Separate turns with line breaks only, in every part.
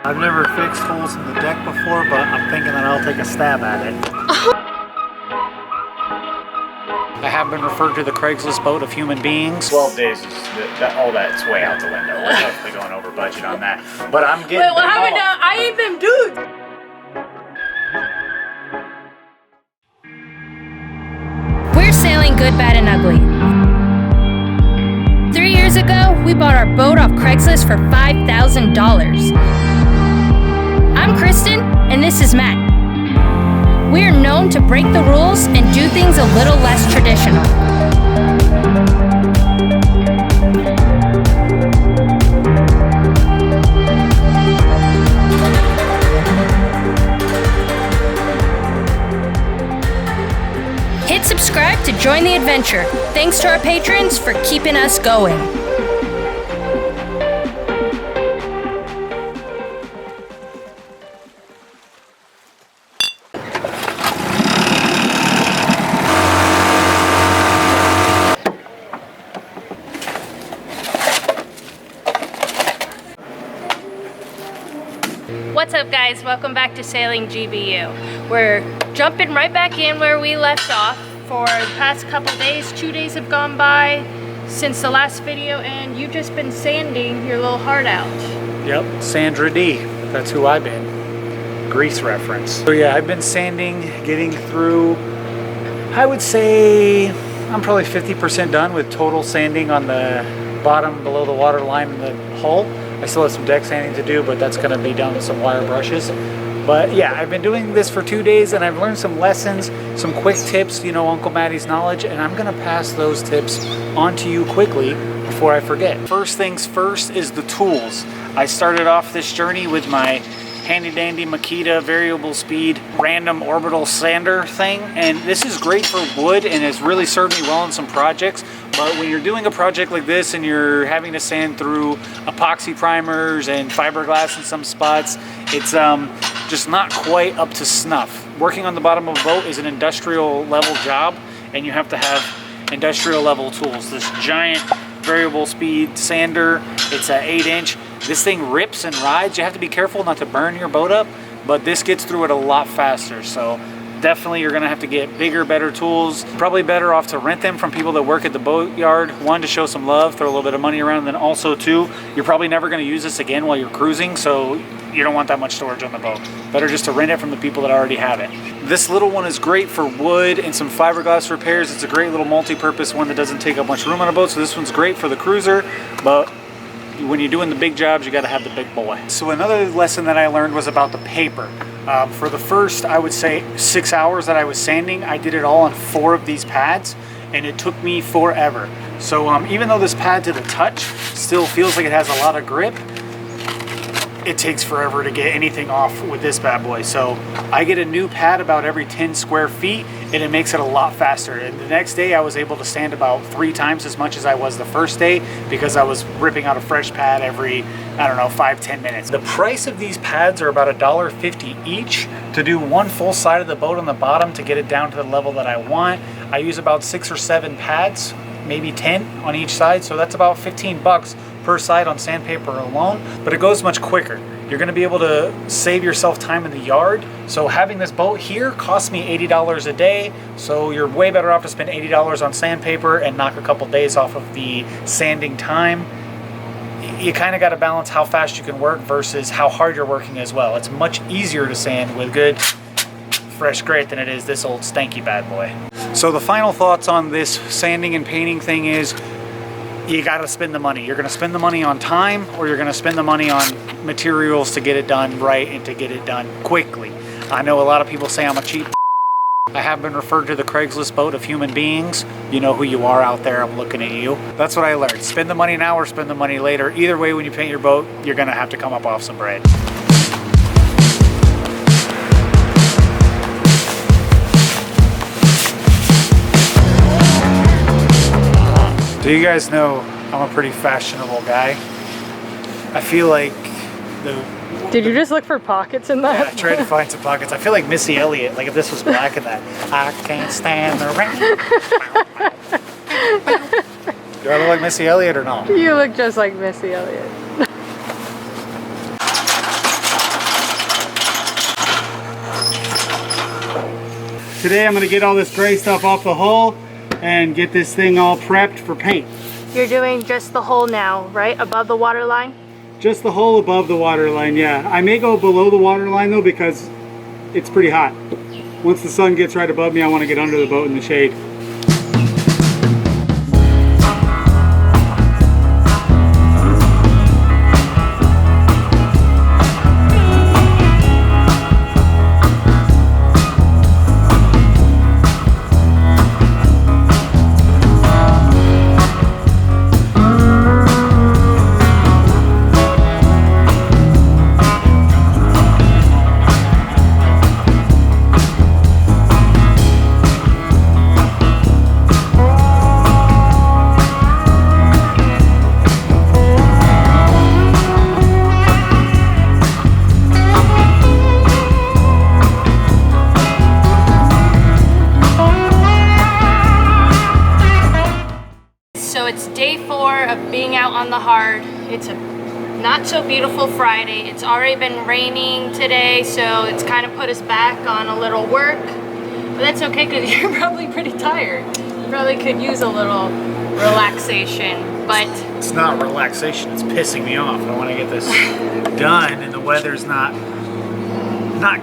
I've never fixed holes in the deck before, but I'm thinking that I'll take a stab at it. I have been referred to the Craigslist boat of human beings.
12 days is all that's way out the window. We're definitely going over budget on that. But I'm getting.
Wait, what happened now? I ate them dudes.
We're sailing good, bad, and ugly. 3 years ago, we bought our boat off Craigslist for $5,000. I'm Kristen, and this is Matt. We are known to break the rules and do things a little less traditional. Hit subscribe to join the adventure. Thanks to our patrons for keeping us going. What's up, guys? Welcome back to Sailing GBU. We're jumping right back in where we left off. For the past couple days, 2 days have gone by since the last video, and you've just been sanding your little heart out.
Yep, Sandra D. That's who I've been. Grease reference. So yeah, I've been sanding, getting through. I would say I'm probably 50% done with total sanding on the bottom below the water line in the hull. I still have some deck sanding to do, but that's going to be done with some wire brushes. But yeah, I've been doing this for 2 days and I've learned some lessons, some quick tips, you know, Uncle Matty's knowledge, and I'm going to pass those tips on to you quickly before I forget. First things first is the tools. I started off this journey with my handy dandy Makita variable speed random orbital sander thing, and this is great for wood and has really served me well in some projects. But when you're doing a project like this and you're having to sand through epoxy primers and fiberglass in some spots, it's just not quite up to snuff. Working on the bottom of a boat is an industrial level job, and you have to have industrial level tools. This giant variable speed sander, it's an 8-inch. This thing rips and rides. You have to be careful not to burn your boat up, but this gets through it a lot faster. So definitely you're gonna have to get bigger, better tools. Probably better off to rent them from people that work at the boatyard. One, to show some love, throw a little bit of money around, and then also two, you're probably never gonna use this again while you're cruising, so you don't want that much storage on the boat. Better just to rent it from the people that already have it. This little one is great for wood and some fiberglass repairs. It's a great little multi-purpose one that doesn't take up much room on a boat, so this one's great for the cruiser, but when you're doing the big jobs, you got to have the big boy. So another lesson that I learned was about the paper. For the first, I would say, 6 hours that I was sanding, I did it all on 4 of these pads, and it took me forever. So even though this pad to the touch still feels like it has a lot of grip, it takes forever to get anything off with this bad boy. So I get a new pad about every 10 square feet, and it makes it a lot faster. And the next day I was able to sand about 3 times as much as I was the first day, because I was ripping out a fresh pad every, I don't know, 5-10 minutes. The price of these pads are about $1.50 each to do one full side of the boat on the bottom to get it down to the level that I want. I use about 6 or 7 pads, maybe 10 on each side, so that's about 15 bucks per side on sandpaper alone, but it goes much quicker. You're going to be able to save yourself time in the yard. So having this boat here costs me $80 a day, so you're way better off to spend $80 on sandpaper and knock a couple days off of the sanding time. You kind of got to balance how fast you can work versus how hard you're working as well. It's much easier to sand with good fresh grit than it is this old stanky bad boy. So the final thoughts on this sanding and painting thing is, you got to spend the money. You're going to spend the money on time, or you're going to spend the money on materials to get it done right and to get it done quickly. I know a lot of people say I'm a cheap. I have been referred to the Craigslist boat of human beings. You know who you are out there. I'm looking at you. That's what I learned. Spend the money now or spend the money later. Either way, when you paint your boat, you're going to have to come up off some bread. Do you guys know I'm a pretty fashionable guy? I feel like the...
Did you just look for pockets in that?
Yeah, I tried to find some pockets. I feel like Missy Elliott, like if this was black in that. I can't stand the rain. Do I look like Missy Elliott or not?
You look just like Missy Elliott.
today I'm gonna get all this gray stuff off the hull and get this thing all prepped for paint.
You're doing just the hull now, right? Above the water line?
Just the hull above the water line, yeah. I may go below the water line though because it's pretty hot. Once the sun gets right above me, I want to get under the boat in the shade.
So it's day 4 of being out on the hard. It's a not so beautiful Friday. It's already been raining today, so it's kind of put us back on a little work. But that's okay because you're probably pretty tired. You probably could use a little relaxation, but
It's not relaxation, it's pissing me off. I want to get this done and the weather's not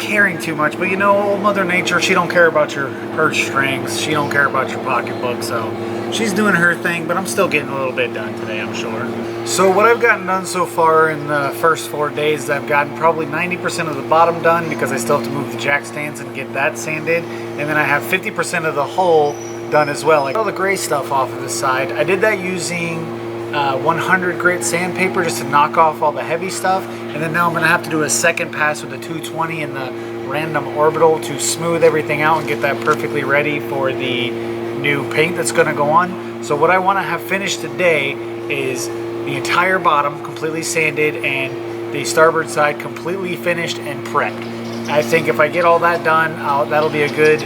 caring too much. But you know, old Mother Nature, she don't care about your purse strings. She don't care about your pocketbook, so she's doing her thing, but I'm still getting a little bit done today, I'm sure. So what I've gotten done so far in the first 4 days, I've gotten probably 90% of the bottom done because I still have to move the jack stands and get that sanded. And then I have 50% of the hull done as well. Like all the gray stuff off of the side. I did that using 100 grit sandpaper just to knock off all the heavy stuff. And then now I'm gonna have to do a second pass with the 220 and the random orbital to smooth everything out and get that perfectly ready for the new paint that's going to go on. So what I want to have finished today is the entire bottom completely sanded and the starboard side completely finished and prepped. I think if I get all that done, that'll be a good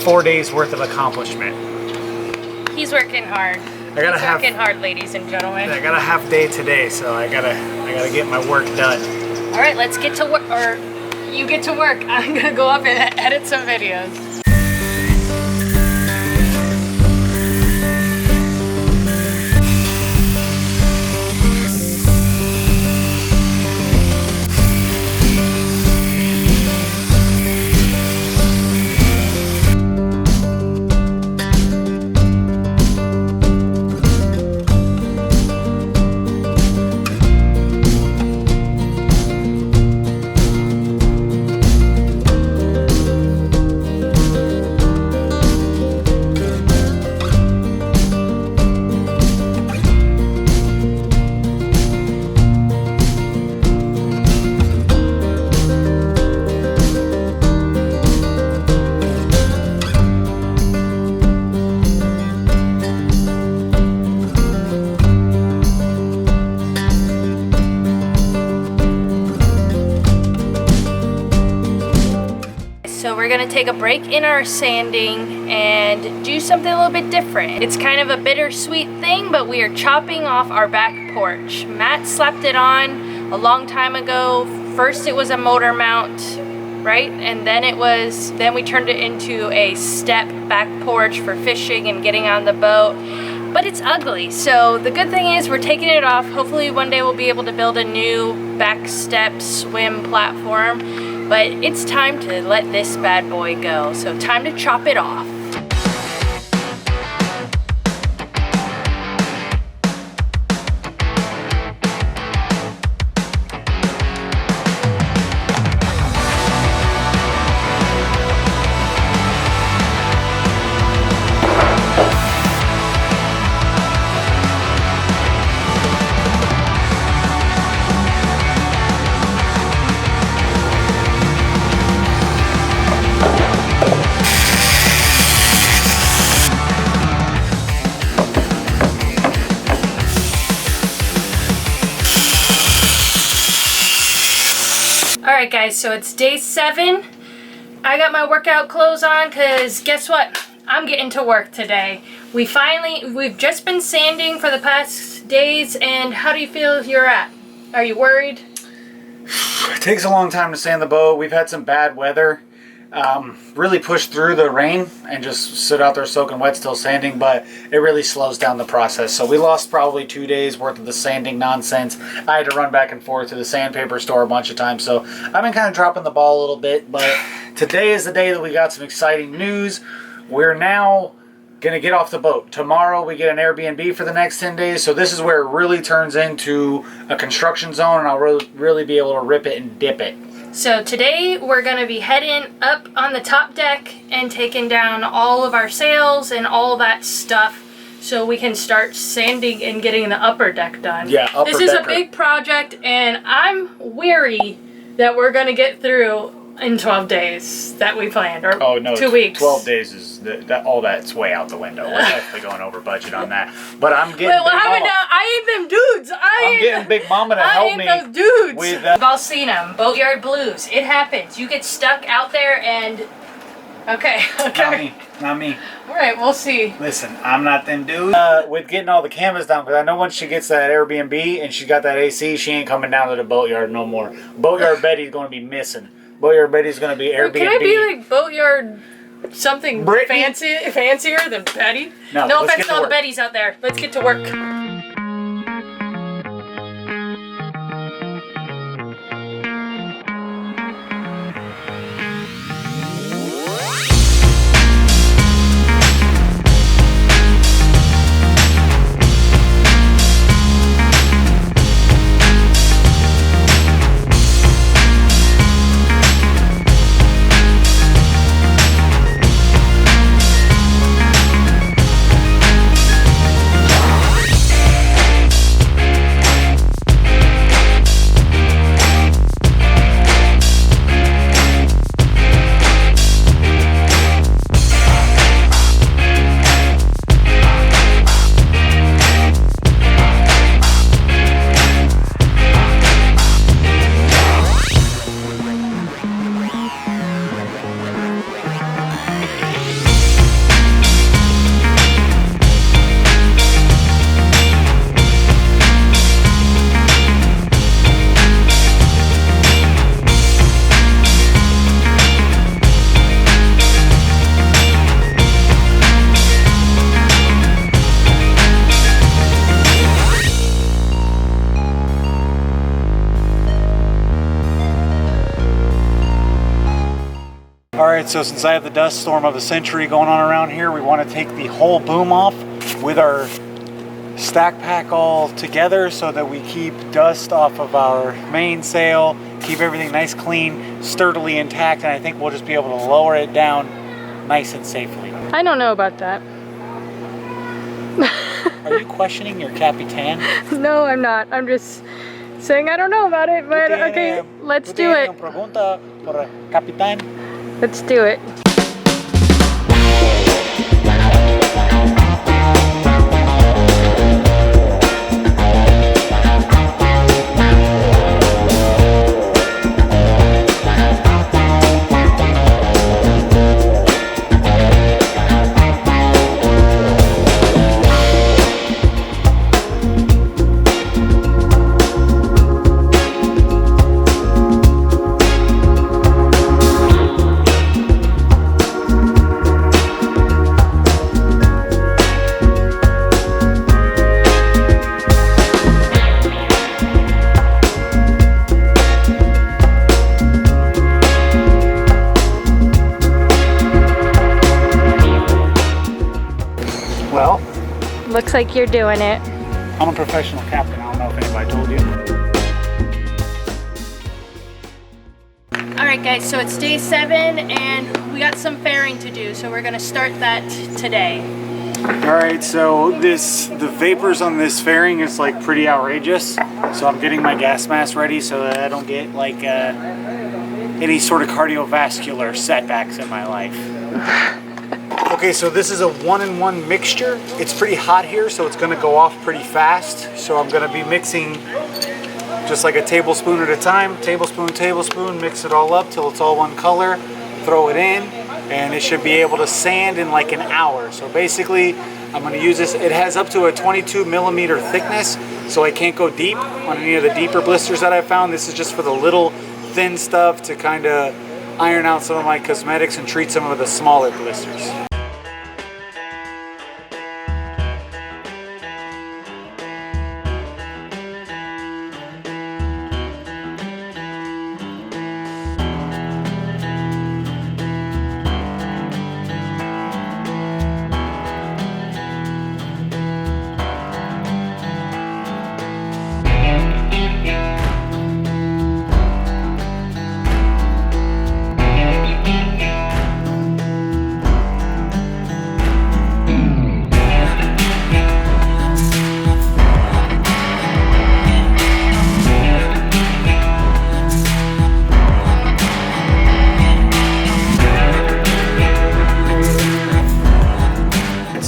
4 days worth of accomplishment.
he's working hard. He's working hard, ladies and gentlemen.
I got a half day today, so I gotta get my work done.
All right, let's get to work, or you get to work. I'm gonna go up and edit some videos. So we're gonna take a break in our sanding and do something a little bit different. It's kind of a bittersweet thing, but we are chopping off our back porch. Matt slapped it on a long time ago. First it was a motor mount, right? And then we turned it into a step back porch for fishing and getting on the boat. But it's ugly, so the good thing is we're taking it off. Hopefully one day we'll be able to build a new back step swim platform. But it's time to let this bad boy go. So time to chop it off. Alright guys, so it's day 7. I got my workout clothes on because guess what? I'm getting to work today. We've just been sanding for the past days, and how do you feel you're at? Are you worried?
It takes a long time to sand the boat. We've had some bad weather. really push through the rain and just sit out there soaking wet, still sanding, but it really slows down the process. So we lost probably 2 days worth of the sanding nonsense. I had to run back and forth to the sandpaper store a bunch of times, so I've been kind of dropping the ball a little bit, but today is the day that we got some exciting news. We're now gonna get off the boat. Tomorrow we get an Airbnb for the next 10 days, so this is where it really turns into a construction zone, and I'll really be able to rip it and dip it.
So today we're going to be heading up on the top deck and taking down all of our sails and all that stuff so we can start sanding and getting the upper deck done.
Yeah, upper
This is
decker.
a big project, and I'm weary that we're going to get through in 12 days that we planned, or
Oh no,
2 weeks.
12 days is all that's way out the window. We're definitely going over budget on that. But I'm getting
Well,
Big
I
Mama.
ain't them dudes.
I'm getting Big Mama to
I
help
ain't
me
those dudes.
with
We've all seen them. Boatyard blues. It happens. You get stuck out there and... Okay.
Not me, not me.
All right, we'll see.
Listen, I'm not them dudes. With getting all the canvas down, because I know once she gets that Airbnb and she got that AC, she ain't coming down to the boatyard no more. Boatyard Betty's going to be missing. Boatyard Betty's going to be Airbnb.
Can I be like Boatyard something
Brittany?
fancier than Betty?
No,
No
let's
offense
get
to
to
all the
work.
Bettys out there. Let's get to work.
Alright, so since I have the dust storm of the century going on around here, we want to take the whole boom off with our stack pack all together so that we keep dust off of our mainsail, keep everything nice, clean, sturdily intact, and I think we'll just be able to lower it down nice and safely.
I don't know about that.
Are you questioning your Capitan?
No, I'm not. I'm just saying I don't know about it, but okay, let's do it.
Pregunta por Capitan?
Let's do it.
Well,
Looks like you're doing it.
I'm a professional captain. I don't know if anybody told you.
Alright guys, so it's day 7 and we got some fairing to do, so we're gonna start that today.
Alright, so the vapors on this fairing is like pretty outrageous. So I'm getting my gas mask ready so that I don't get like any sort of cardiovascular setbacks in my life. Okay, so this is a 1-in-1 mixture. It's pretty hot here, so it's gonna go off pretty fast. So I'm gonna be mixing just like a tablespoon at a time. Tablespoon, tablespoon, mix it all up till it's all one color. Throw it in, and it should be able to sand in like an hour. So basically, I'm gonna use this. It has up to a 22 millimeter thickness, so I can't go deep on any of the deeper blisters that I found. This is just for the little thin stuff to kind of iron out some of my cosmetics and treat some of the smaller blisters.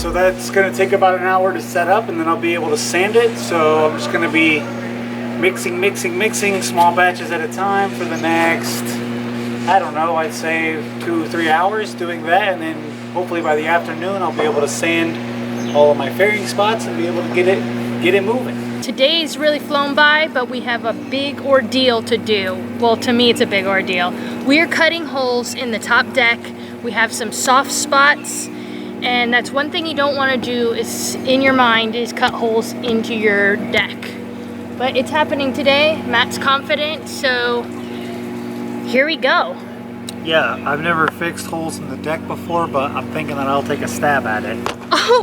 That's going to take about an hour to set up, and then I'll be able to sand it. So I'm just going to be mixing small batches at a time for the next, I don't know, I'd say 2 or 3 hours doing that, and then hopefully by the afternoon I'll be able to sand all of my fairing spots and be able to get it moving.
Today's really flown by, but we have a big ordeal to do. Well, to me it's a big ordeal. We're cutting holes in the top deck. We have some soft spots. And that's one thing you don't want to do is in your mind is cut holes into your deck. But it's happening today. Matt's confident, so here we go.
Yeah, I've never fixed holes in the deck before, but I'm thinking that I'll take a stab at it.
Oh!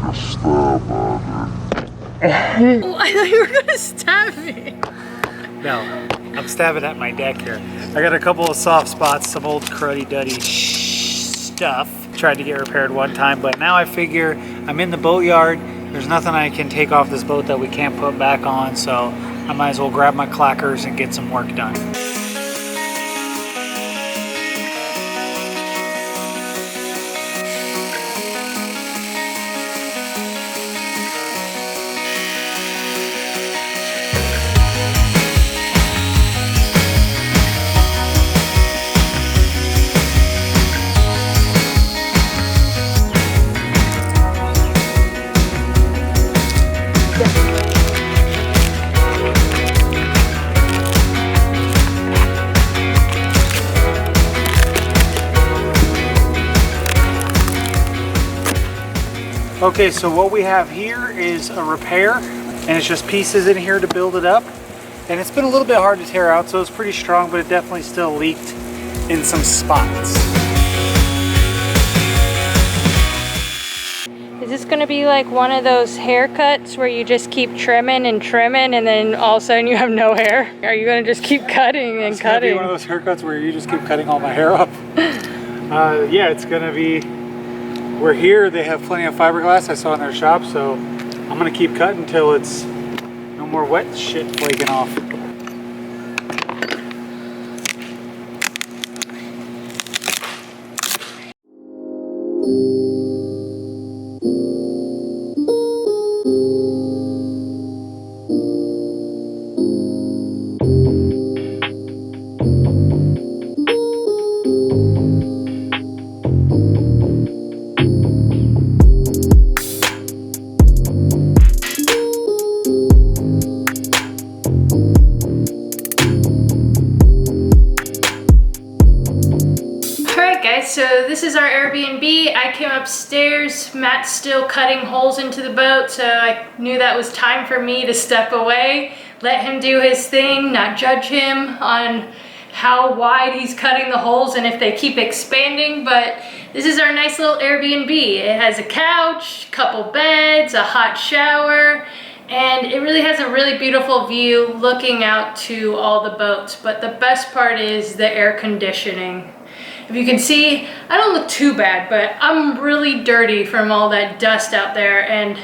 I thought you were gonna stab me.
No, I'm stabbing at my deck here. I got a couple of soft spots, some old cruddy-duddy stuff. Tried to get repaired one time, but now I figure I'm in the boatyard. There's nothing I can take off this boat that we can't put back on, so I might as well grab my clackers and get some work done. Okay, so what we have here is a repair, and it's just pieces in here to build it up. And it's been a little bit hard to tear out, so it's pretty strong, but it definitely still leaked in some spots.
Is this gonna be like one of those haircuts where you just keep trimming and trimming and then all of a sudden you have no hair? Are you gonna just keep cutting and
It's gonna
cutting?
be one of those haircuts where you just keep cutting all my hair off. Yeah, it's gonna be, we're here, they have plenty of fiberglass I saw in their shop, so I'm gonna keep cutting until it's no more wet shit flaking off.
So this is our Airbnb. I came upstairs. Matt's still cutting holes into the boat, so I knew that was time for me to step away, let him do his thing, not judge him on how wide he's cutting the holes and if they keep expanding. But this is our nice little Airbnb. It has a couch, couple beds, a hot shower, and it really has a really beautiful view looking out to all the boats. But the best part is the air conditioning. If you can see, I don't look too bad, but I'm really dirty from all that dust out there, and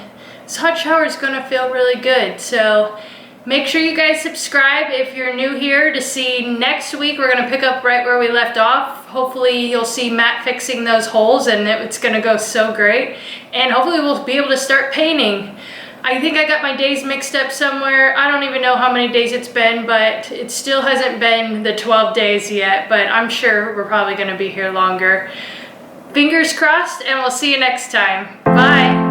this hot shower is gonna feel really good. So make sure you guys subscribe if you're new here to see next week. We're gonna pick up right where we left off. Hopefully you'll see Matt fixing those holes and it's gonna go so great. And hopefully we'll be able to start painting. I think I got my days mixed up somewhere. I don't even know how many days it's been, but it still hasn't been the 12 days yet, but I'm sure we're probably gonna be here longer. Fingers crossed, and we'll see you next time. Bye.